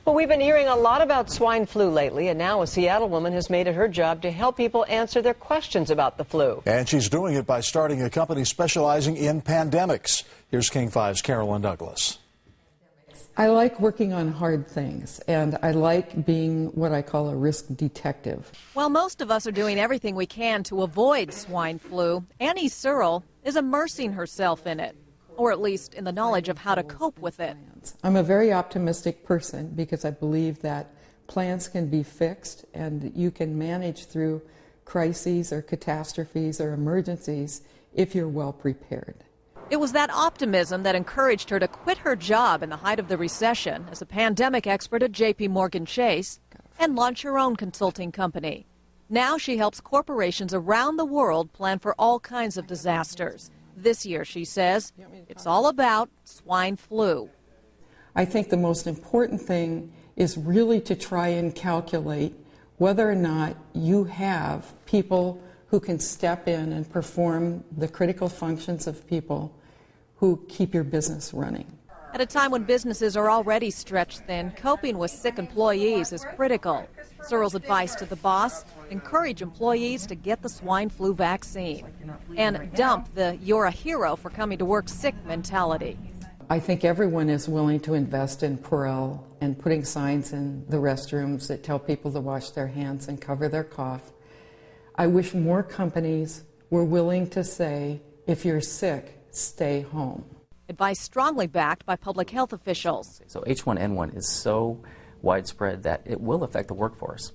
Well, we've been hearing a lot about swine flu lately, and now a Seattle woman has made it her job to help people answer their questions about the flu. And she's doing it by starting a company specializing in pandemics. Here's King 5's Carolyn Douglas. I like working on hard things, and I like being what I call a risk detective. While most of us are doing everything we can to avoid swine flu, Annie Searle is immersing herself in it, or at least in the knowledge of how to cope with it. I'm a very optimistic person because I believe that plans can be fixed and you can manage through crises or catastrophes or emergencies if you're well prepared. It was that optimism that encouraged her to quit her job in the height of the recession as a pandemic expert at JP Chase and launch her own consulting company. Now she helps corporations around the world plan for all kinds of disasters. This year, she says, it's all about swine flu. I think the most important thing is really to try and calculate whether or not you have people who can step in and perform the critical functions of people who keep your business running. At a time when businesses are already stretched thin, coping with sick employees is critical. Searle's advice to the boss: encourage employees to get the swine flu vaccine and dump the "you're a hero for coming to work sick" mentality. I think everyone is willing to invest in Purell and putting signs in the restrooms that tell people to wash their hands and cover their cough. I wish more companies were willing to say, if you're sick, stay home. Advice strongly backed by public health officials. So H1N1 is so widespread that it will affect the workforce.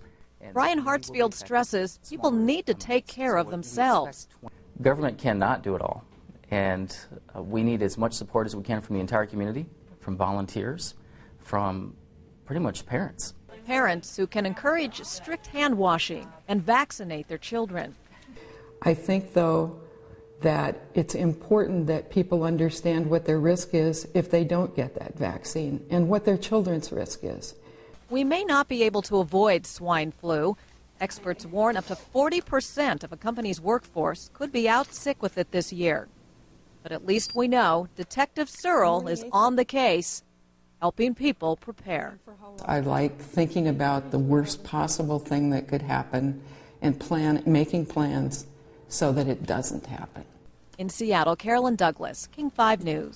Brian Hartsfield stresses people need to take care of themselves. Government cannot do it all, and we need as much support as we can from the entire community, from volunteers, from pretty much parents. Parents who can encourage strict hand washing and vaccinate their children. I think, though, that it's important that people understand what their risk is if they don't get that vaccine and what their children's risk is. We may not be able to avoid swine flu. Experts warn up to 40% of a company's workforce could be out sick with it this year. But at least we know Detective Searle is on the case, helping people prepare. I like thinking about the worst possible thing that could happen and making plans so that it doesn't happen. In Seattle, Carolyn Douglas, King 5 News.